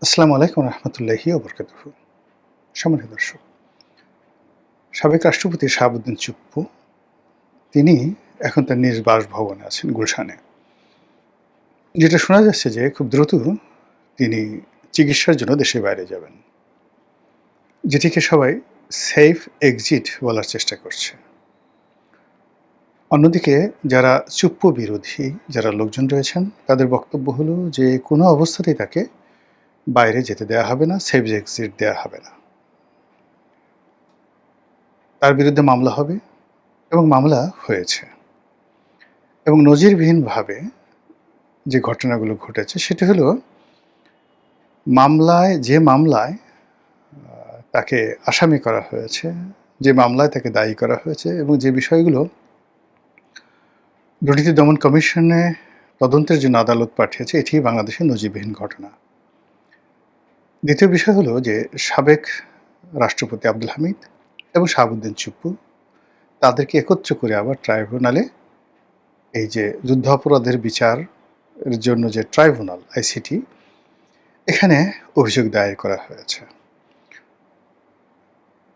আসসালামু আলাইকুম রহমতুল্লাহি ওবরকাতুহু। সম্মানিত দর্শক, সাবেক রাষ্ট্রপতি শাহাবুদ্দিন চুপ্পু তিনি এখন তার নিজ বাসভবনে আছেন গুলশানে। যেটা শোনা যাচ্ছে যে খুব দ্রুত তিনি চিকিৎসার জন্য দেশের বাইরে যাবেন, যেটিকে সবাই সেফ এক্সিট বলার চেষ্টা করছে। অন্যদিকে যারা চুপ্পু বিরোধী যারা লোকজন রয়েছেন তাদের বক্তব্য হলো যে কোনো অবস্থাতেই তাকে বাইরে যেতে দেওয়া হবে না, সেফ এক্সিট দেওয়া হবে না, তার বিরুদ্ধে মামলা হবে এবং মামলা হয়েছে। এবং নজিরবিহীনভাবে যে ঘটনাগুলো ঘটেছে সেটি হলো মামলায় তাকে আসামি করা হয়েছে, যে মামলায় তাকে দায়ী করা হয়েছে এবং যে বিষয়গুলো দুর্নীতি দমন কমিশনে তদন্তের জন্য আদালত পাঠিয়েছে, এটি বাংলাদেশের নজিরবিহীন ঘটনা। দ্বিতীয় বিষয় হলো যে সাবেক রাষ্ট্রপতি আব্দুল হামিদ এবং শাহাবুদ্দিন চুপ্পু তাদেরকে একত্র করে আবার ট্রাইব্যুনালে এই যে যুদ্ধাপরাধের বিচারের জন্য যে ট্রাইব্যুনাল আইসিটি, এখানে অভিযোগ দায়ের করা হয়েছে।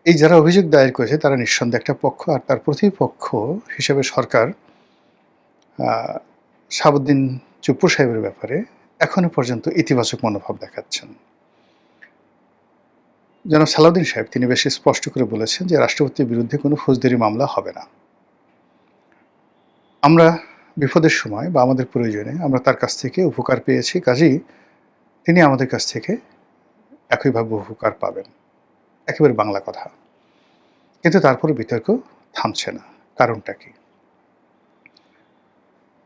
এই যারা অভিযোগ দায়ের করেছে তারা নিঃসন্দেহে একটা পক্ষ, আর তার প্রতিপক্ষ হিসেবে সরকার শাহাবুদ্দিন চুপ্পু সাহেবের ব্যাপারে এখনো পর্যন্ত ইতিবাচক মনোভাব দেখাচ্ছেন। জনাব সালাউদ্দিন সাহেব তিনি বেশ স্পষ্ট করে বলেছেন যে রাষ্ট্রপতির বিরুদ্ধে কোনো ফৌজদারি মামলা হবে না। আমরা বিপদের সময় বা আমাদের প্রয়োজনে আমরা তার কাছ থেকে উপকার পেয়েছি, কাজেই তিনি আমাদের কাছ থেকে একইভাবে উপকার পাবেন। একেবারে বাংলা কথা। কিন্তু তারপরে বিতর্ক থামছে না। কারণটা কি?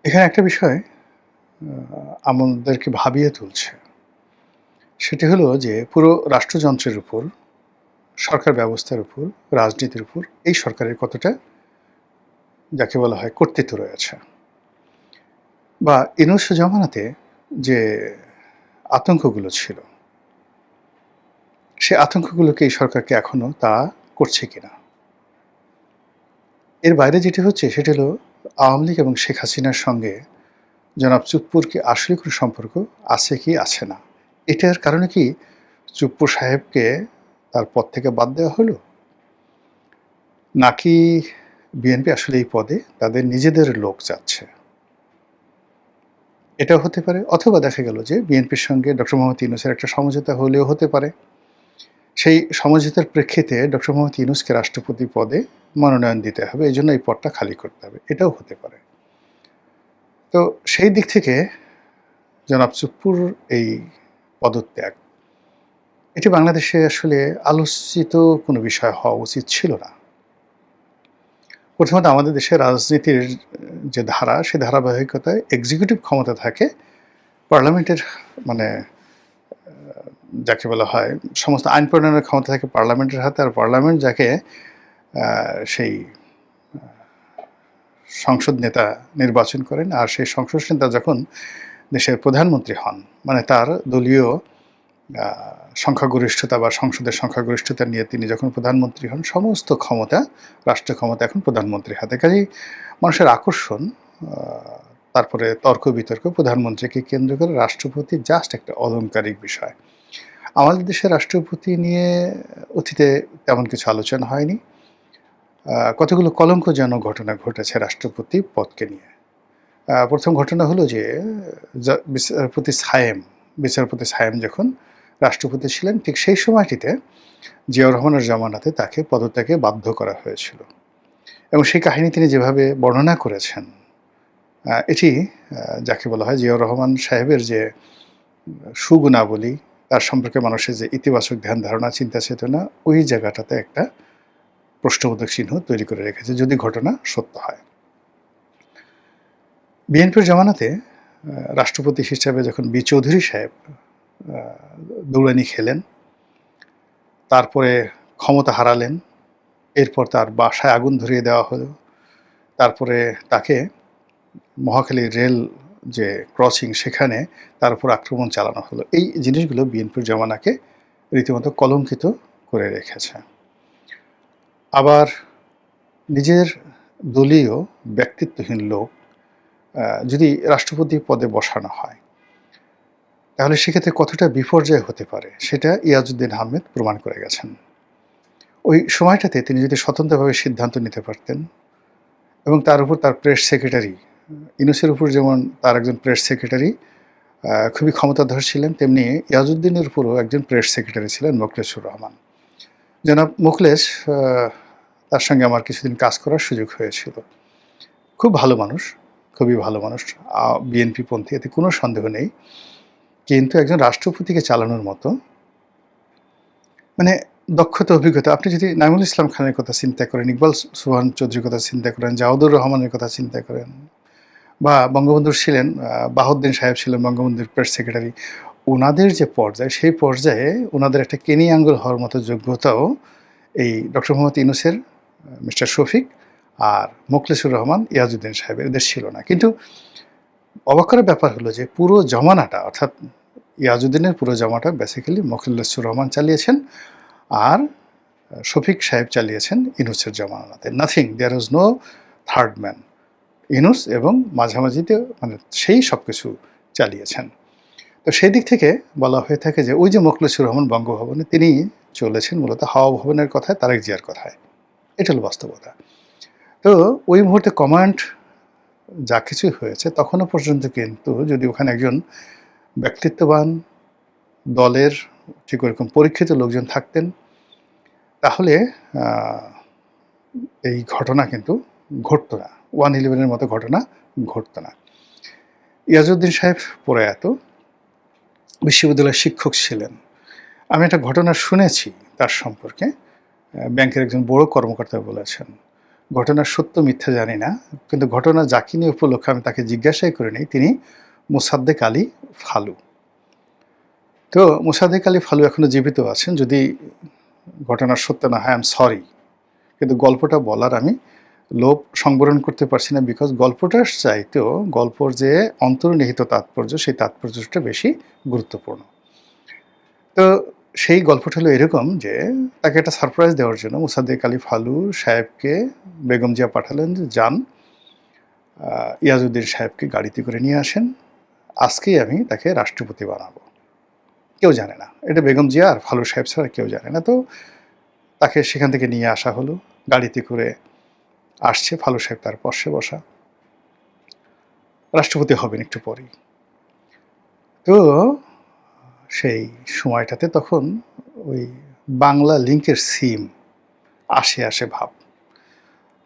এখানে একটা বিষয় আমাদেরকে ভাবিয়ে তুলছে। সেটি হলো যে পুরো রাষ্ট্রযন্ত্রের উপর, সরকার ব্যবস্থার উপর, রাজনীতির উপর এই সরকারের কতটা যাকে বলা হয় কর্তৃত্ব রয়েছে। বা ইউনূস জমানাতে যে আতঙ্কগুলো ছিল, সে আতঙ্কগুলোকে এই সরকারকে এখনো তা করছে কিনা। এর বাইরে যেটি হচ্ছে সেটি হলো আওয়ামী লীগ এবং শেখ হাসিনার সঙ্গে জনাব চুপ্পুর কি আসলে কোনো সম্পর্ক আছে কি আছে না। এটার কারণে কি চুপ্পু সাহেবকে তার পদ থেকে বাদ দেওয়া হলো, নাকি বিএনপি আসলে এই পদে তাদের নিজেদের লোক চাচ্ছে? এটাও হতে পারে। অথবা দেখা গেল যে বিএনপির সঙ্গে ডক্টর মোহাম্মদ ইউনূসের একটা সমঝোতা হলেও হতে পারে। সেই সমঝোতার প্রেক্ষিতে ডক্টর মোহাম্মদ ইউনূসকে রাষ্ট্রপতি পদে মনোনয়ন দিতে হবে, এজন্য এই পদটা খালি করতে হবে। এটাও হতে পারে। তো সেই দিক থেকে জনাব চুপ্পুর এই পদত্যাগ, এটি বাংলাদেশে আসলে আলোচিত কোনো বিষয় হওয়া উচিত ছিল না। প্রথমত আমাদের দেশের রাজনীতির যে ধারা, সে ধারাবাহিকতায় এক্সিকিউটিভ ক্ষমতা থাকে পার্লামেন্টের, মানে যাকে বলা হয় সমস্ত আইন প্রণয়নের ক্ষমতা থাকে পার্লামেন্টের হাতে, আর পার্লামেন্ট যাকে সেই সংসদ নেতা নির্বাচন করেন, আর সেই সংসদ নেতা যখন দেশের প্রধানমন্ত্রী হন, মানে তার দলীয় সংখ্যাগরিষ্ঠতা বা সংসদের সংখ্যাগরিষ্ঠতা নিয়ে তিনি যখন প্রধানমন্ত্রী হন, সমস্ত ক্ষমতা, রাষ্ট্র ক্ষমতা এখন প্রধানমন্ত্রীর হাতে। কাজেই মানুষের আকর্ষণ, তারপরে তর্ক বিতর্ক প্রধানমন্ত্রীকে কেন্দ্র করে, রাষ্ট্রপতি জাস্ট একটা অলংকারিক বিষয়। আমাদের দেশের রাষ্ট্রপতি নিয়ে অতীতে তেমন কিছু আলোচনা হয়নি। কতগুলো কলঙ্কজনক ঘটনা ঘটেছে রাষ্ট্রপতি পদকে নিয়ে। প্রথম ঘটনা হলো যে বিচারপতি সায়েম যখন রাষ্ট্রপতি ছিলেন, ঠিক সেই সময়টিতে জিয়াউর রহমানের জামানাতে তাকে পদত্যাগে বাধ্য করা হয়েছিল। এবং সেই কাহিনী তিনি যেভাবে বর্ণনা করেছেন, এটি যাকে বলা হয় জিয়াউর রহমান সাহেবের যে সুগুণাবলী, তার সম্পর্কে মানুষের যে ইতিবাচক ধ্যান ধারণা, চিন্তা চেতনা, ওই জায়গাটাতে একটা প্রশ্নবোধক চিহ্ন তৈরি করে রেখেছে, যদি ঘটনা সত্য হয়। বিএনপির জামানাতে রাষ্ট্রপতি হিসাবে যখন বি চৌধুরী সাহেব দৌড়ানি খেলেন, তারপরে ক্ষমতা হারালেন, এরপর তার বাসায় আগুন ধরিয়ে দেওয়া হলো, তারপরে তাকে মহাখালী রেল যে ক্রসিং, সেখানে তার উপর আক্রমণ চালানো হলো। এই জিনিসগুলো বিএনপির জামানাকে রীতিমতো কলঙ্কিত করে রেখেছে। আবার নিজের দলীয় ব্যক্তিত্বহীন লোক যদি রাষ্ট্রপতি পদে বসানো হয়, তাহলে সেক্ষেত্রে কতটা বিপর্যয় হতে পারে সেটা ইয়াজউদ্দিন আহমেদ প্রমাণ করে গেছেন। ওই সময়টাতে তিনি যদি স্বতন্ত্রভাবে সিদ্ধান্ত নিতে পারতেন এবং তার উপর তার প্রেস সেক্রেটারি ইউনূসের উপর যেমন তার একজন প্রেস সেক্রেটারি খুবই ক্ষমতাধর ছিলেন, তেমনি ইয়াজউদ্দিনের উপরও একজন প্রেস সেক্রেটারি ছিলেন মোখলেছুর রহমান। জনাব মোখলেস তার সঙ্গে আমার কিছুদিন কাজ করার সুযোগ হয়েছিল। খুব ভালো মানুষ, খুবই ভালো মানুষ, বিএনপিপন্থী, এতে কোনো সন্দেহ নেই। কিন্তু একজন রাষ্ট্রপতিকে চালানোর মতো মানে দক্ষতা, অভিজ্ঞতা, আপনি যদি নাঈমুল ইসলাম খানের কথা চিন্তা করেন, ইকবাল সুবহান চৌধুরীর কথা চিন্তা করেন, জাওয়াদুর রহমানের কথা চিন্তা করেন, বা বঙ্গবন্ধুর ছিলেন বাহাউদ্দিন সাহেব ছিলেন বঙ্গবন্ধুর প্রেস সেক্রেটারি, ওনাদের যে পর্যায়, সেই পর্যায়ে ওনাদের একটা কেনি আঙ্গুল হওয়ার মতো যোগ্যতাও এই ডক্টর মোহাম্মদ ইউনূসের, মিস্টার শফিক আর মোখলেছুর রহমান, ইয়াজউদ্দিন সাহেবের, এদের ছিল না। কিন্তু অবাক করার ব্যাপার হলো যে পুরো জমানাটা, অর্থাৎ ইয়াজউদ্দিনের পুরো জমাটা বেসিক্যালি মোখলেছুর রহমান চালিয়েছেন, আর শফিক সাহেব চালিয়েছেন ইউনূসের জমানাতে। Nothing, there was no third man. Yunus এবং মাঝামাঝিতে মানে সেই সব কিছু চালিয়েছেন। তো সেই দিক থেকে বলা হয়ে থাকে যে ওই যে মোখলেছুর রহমান বঙ্গভবনে, তিনি চলেছেন মূলত হাওয়া ভবনের কথায়, তারেক জিয়ার কথায়। এটা হলো বাস্তবতা। তো ওই মুহূর্তে কমান্ড যা কিছুই হয়েছে তখনও পর্যন্ত কিন্তু যদি ওখানে একজন ব্যক্তিত্ববান দলের ঠিক ওরকম পরীক্ষিত লোকজন থাকতেন, তাহলে এই ঘটনা কিন্তু ঘটতো না, 1/11-এর মতো ঘটনা ঘটতো না। ইয়াজউদ্দিন সাহেব প্রয়াত, বিশ্ববিদ্যালয়ের শিক্ষক ছিলেন। আমি একটা ঘটনা শুনেছি তার সম্পর্কে, ব্যাংকের একজন বড় কর্মকর্তা বলেছেন। ঘটনার সত্য মিথ্যা জানি না, কিন্তু ঘটনা যাকে নিয়ে উপলক্ষে আমি তাকে জিজ্ঞাসাই করে নিই, তিনি মোসাদ্দেক আলী ফালু। তো মোসাদ্দেক আলী ফালু এখনো জীবিত আছেন, যদি ঘটনার সত্য না হয় আই এম সরি, কিন্তু গল্পটা বলার আমি লোভ সংবরণ করতে পারছি না, বিকজ গল্পটার চাইতেও গল্পর যে অন্তর্নিহিত তাৎপর্য, সেই তাৎপর্যটা বেশি গুরুত্বপূর্ণ। তো সেই গল্পটা হলো এরকম যে তাকে একটা সারপ্রাইজ দেওয়ার জন্য মোসাদ্দেক আলী ফালু সাহেবকে বেগম জিয়া পাঠালেন যে যান, ইয়াজউদ্দিন সাহেবকে গাড়িতে করে নিয়ে আসেন, আজকেই আমি তাকে রাষ্ট্রপতি বানাবো। কেউ জানে না, এটা বেগম জিয়া আর ফালু সাহেব ছাড়া কেউ জানে না। তো তাকে সেখান থেকে নিয়ে আসা হলো, গাড়িতে করে আসছে, ফালু সাহেব তার পাশে বসা, রাষ্ট্রপতি হবেন একটু পরেই। তো সেই সময়টাতে তখন ওই বাংলা লিংকের সিম আসে ভাব,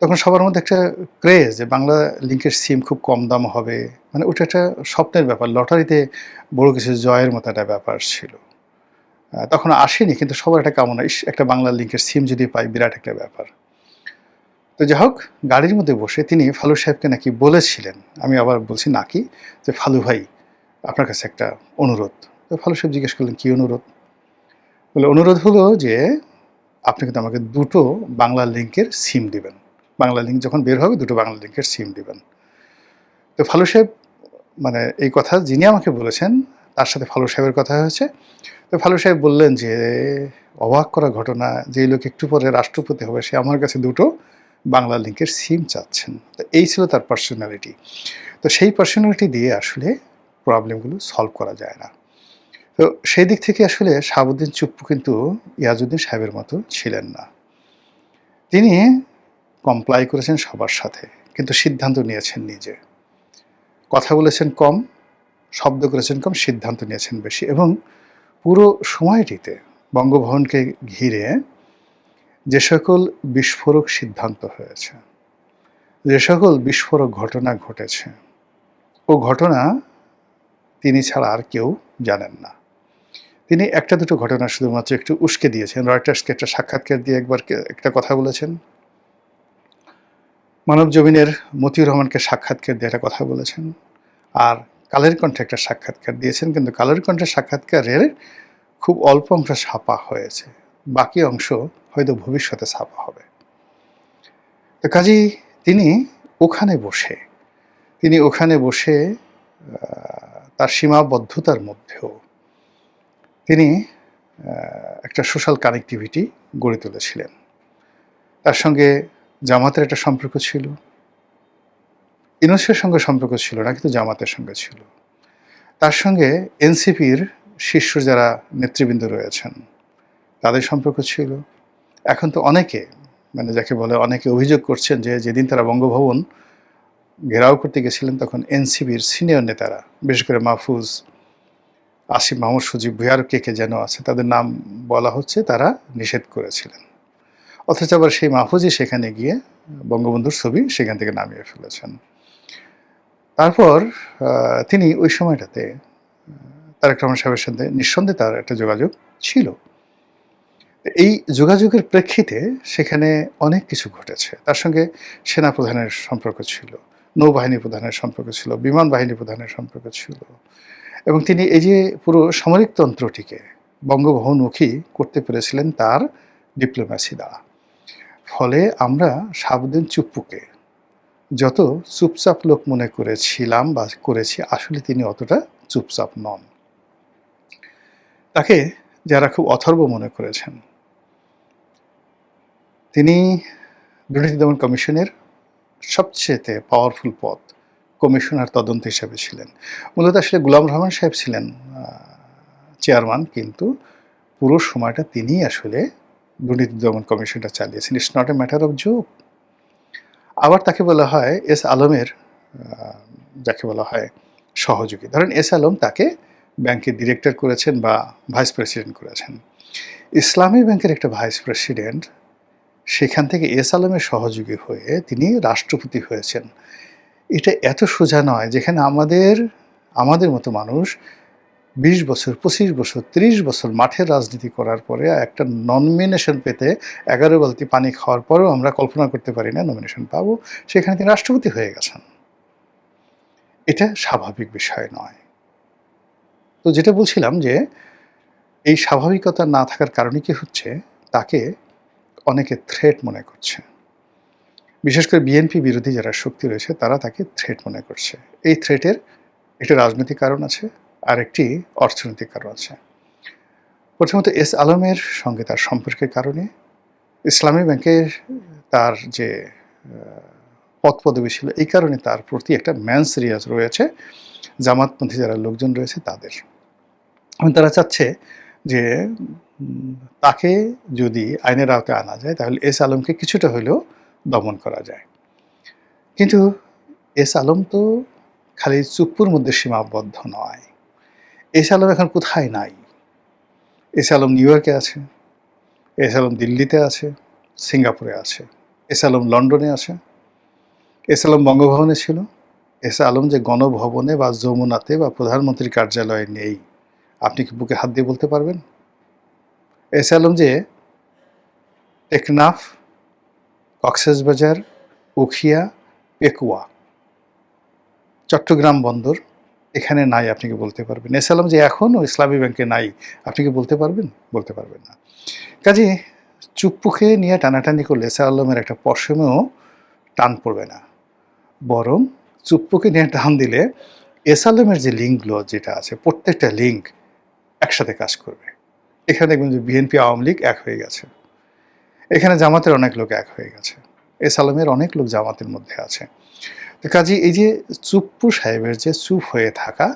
তখন সবার মধ্যে একটা ক্রেজ যে বাংলা লিংকের সিম খুব কম দাম হবে, মানে ওটা একটা স্বপ্নের ব্যাপার, লটারিতে বড় কিছু জয়ের মতো একটা ব্যাপার ছিল। তখন আসেনি, কিন্তু সবার একটা কামনা, একটা বাংলা লিংকের সিম যদি পাই, বিরাট একটা ব্যাপার। তো যাই হোক, গাড়ির মধ্যে বসে তিনি ফালু সাহেবকে নাকি বলেছিলেন, আমি আবার বলছি নাকি, যে ফালু ভাই আপনার কাছে একটা অনুরোধ। তো ফালু সাহেব জিজ্ঞেস করলেন কী অনুরোধ? বলে অনুরোধ হলো যে আপনি কিন্তু আমাকে 2টো বাংলা লিংকের সিম দিবেন, বাংলা লিঙ্ক যখন বের হবে 2টো বাংলা লিংকের সিম দিবেন। তো ফালু সাহেব, মানে এই কথা যিনি আমাকে বলেছেন তার সাথে ফালু সাহেবের কথা হয়েছে। তো ফালু সাহেব বললেন যে অবাক করা ঘটনা, যে লোক একটু পরে রাষ্ট্রপতি হবে সে আমার কাছে 2টো বাংলা লিংকের সিম চাচ্ছেন। তো এই ছিল তার পার্সোনালিটি। তো সেই পার্সোনালিটি দিয়ে আসলে প্রবলেমগুলো সলভ করা যায় না। তো সেই দিক থেকে আসলে শাহাবুদ্দিন চুপ্পু কিন্তু ইয়াজউদ্দিন সাহেবের মতো ছিলেন না। তিনি কমপ্লাই করেছেন সবার সাথে, কিন্তু সিদ্ধান্ত নিয়েছেন নিজে। কথা বলেছেন কম, শব্দ করেছেন কম, সিদ্ধান্ত নিয়েছেন বেশি। এবং পুরো সময়টিতে বঙ্গভবনকে ঘিরে যে সকল বিস্ফোরক সিদ্ধান্ত হয়েছে, যে সকল বিস্ফোরক ঘটনা ঘটেছে, ও ঘটনা তিনি ছাড়া আর কেউ জানেন না। তিনি একটা দুটো ঘটনা শুধুমাত্র একটু উস্কে দিয়েছেন। রয়টার্সকে একটা সাক্ষাৎকার দিয়ে একবার একটা কথা বলেছেন, মানবজমিনের মতিউর রহমানকে সাক্ষাৎকার দিয়ে একটা কথা বলেছেন, আর কালের কণ্ঠে একটা সাক্ষাৎকার দিয়েছেন, কিন্তু কালের কণ্ঠের সাক্ষাৎকারের খুব অল্প অংশ ছাপা হয়েছে, বাকি অংশ হয়তো ভবিষ্যতে ছাপা হবে। তো কাজেই তিনি ওখানে বসে তার সীমাবদ্ধতার মধ্যেও তিনি একটা সোশ্যাল কানেক্টিভিটি গড়ে তুলেছিলেন। তার সঙ্গে জামাতের একটা সম্পর্ক ছিল, ইউনূসের সঙ্গে সম্পর্ক ছিল না, কিন্তু জামাতের সঙ্গে ছিল। তার সঙ্গে এনসিপির শীর্ষ যারা নেতৃবৃন্দ রয়েছেন তাদের সম্পর্ক ছিল। এখন তো অনেকে মানে যাকে বলে অনেকে অভিযোগ করছেন যে যেদিন তারা বঙ্গভবন ঘেরাও করতে গেছিলেন তখন এনসিপির সিনিয়র নেতারা বিশেষ করে মাহফুজ, আসিফ মাহমুদ, সজীব ভুঁইয়া আর কে যেন আছে তাদের নাম বলা হচ্ছে তারা নিষেধ করেছিলেন। অথচ আবার সেই মাহফুজই সেখানে গিয়ে বঙ্গবন্ধুর ছবি সেখান থেকে নামিয়ে ফেলেছেন। তারপর তিনি ওই সময়টাতে তারেক রহমান সাহেবের সাথে নিঃসন্দেহে তার একটা যোগাযোগ ছিল। এই যোগাযোগের প্রেক্ষিতে সেখানে অনেক কিছু ঘটেছে। তার সঙ্গে সেনাপ্রধানের সম্পর্ক ছিল, নৌবাহিনী প্রধানের সম্পর্ক ছিল, বিমান বাহিনী প্রধানের সম্পর্ক ছিল এবং তিনি এই যে পুরো সামরিক তন্ত্রটিকে বঙ্গভবনমুখী করতে পেরেছিলেন তার ডিপ্লোম্যাসি দ্বারা। ফলে আমরা শাহাবুদ্দিন চুপ্পুকে যত চুপচাপ লোক মনে করেছিলাম বা করেছি আসলে তিনি অতটা চুপচাপ নন। তাকে যারা খুব অথর্ব মনে করেছেন, তিনি দুর্নীতি দমন কমিশনের সবচেয়ে পাওয়ারফুল পদ কমিশনার তদন্ত হিসেবে ছিলেন। মূলত আসলে গোলাম রহমান সাহেব ছিলেন চেয়ারম্যান, কিন্তু পুরো সময়টা তিনি আসলে দুর্নীতি দমন কমিশনটা চালিয়েছেন। It's not a matter of joke. আবার তাকে বলা হয় এস আলমের যাকে বলা হয় সহযোগী। ধরেন এস আলম তাকে ব্যাংকের ডিরেক্টর করেছেন বা ভাইস প্রেসিডেন্ট করেছেন। ইসলামী ব্যাংকের একটা ভাইস প্রেসিডেন্ট, সেখান থেকে এস আলমের সহযোগী হয়ে তিনি রাষ্ট্রপতি হয়েছেন। এটা এত সোজা নয়, যেখানে আমাদের মতো মানুষ ২০ বছর, ২৫ বছর, ৩০ বছর মাঠের রাজনীতি করার পরে একটা নমিনেশন পেতে ১১ বালতি পানি খাওয়ার পরেও আমরা কল্পনা করতে পারি না নমিনেশন পাবো, সেখানে তিনি রাষ্ট্রপতি হয়ে গেছেন। এটা স্বাভাবিক বিষয় নয়। তো যেটা বলছিলাম যে এই স্বাভাবিকতা না থাকার কারণে কি হচ্ছে, তাকে অনেকে থ্রেট মনে করছে। বিশেষ করে বিএনপি বিরোধী যারা শক্তি রয়েছে তারা তাকে থ্রেট মনে করছে। এই থ্রেটের একটি রাজনৈতিক কারণ আছে আর একটি অর্থনৈতিক কারণ আছে। প্রথমত এস আলমের সঙ্গে তার সম্পর্কের কারণে ইসলামী ব্যাংকের তার যে পদপদবি ছিল এই কারণে তার প্রতি একটা ম্যান সিরিয়াস রয়েছে জামাতপন্থী যারা লোকজন রয়েছে তাদের। এবং তারা চাচ্ছে যে তাকে যদি আইনের আওতায় আনা যায় তাহলে এস আলমকে কিছুটা হলেও দমন করা যায়। কিন্তু এস আলম তো খালি চুপ্পুর মধ্যে সীমাবদ্ধ নয়। এস আলম এখন কোথায় নাই? এস আলম নিউ ইয়র্কে আছে, এস আলম দিল্লিতে আছে, সিঙ্গাপুরে আছে, এস আলম লন্ডনে আছে, এস আলম বঙ্গভবনে ছিল। এস আলম যে গণভবনে বা যমুনাতে বা প্রধানমন্ত্রীর কার্যালয়ে নেই, আপনি কি বুকে হাত দিয়ে বলতে পারবেন? এস আলম যে টেকনাফ, কক্সবাজার, উখিয়া, পেকুয়া, চট্টগ্রাম বন্দর এখানে নাই, আপনি কি বলতে পারবেন? এস আলম যে এখনও ইসলামী ব্যাংকে নাই, আপনি কি বলতে পারবেন? বলতে পারবেন না। কাজে চুপ্পুকে নিয়ে টানাটানি করলে এস আলমের একটা পশমেও টান পড়বে না, বরং চুপ্পুকে নিয়ে টান দিলে এস আলমের যে লিঙ্কগুলো যেটা আছে প্রত্যেকটা লিঙ্ক একসাথে কাজ করবে। এখানে দেখবেন যে বিএনপি আওয়ামী লীগ এক হয়ে গেছে, এখানে জামাতের অনেক লোক এক হয়ে গেছে, এস আলমের অনেক লোক জামাতের মধ্যে আছে। তো কাজে এই যে চুপ্পু সাহেবের যে চুপ হয়ে থাকা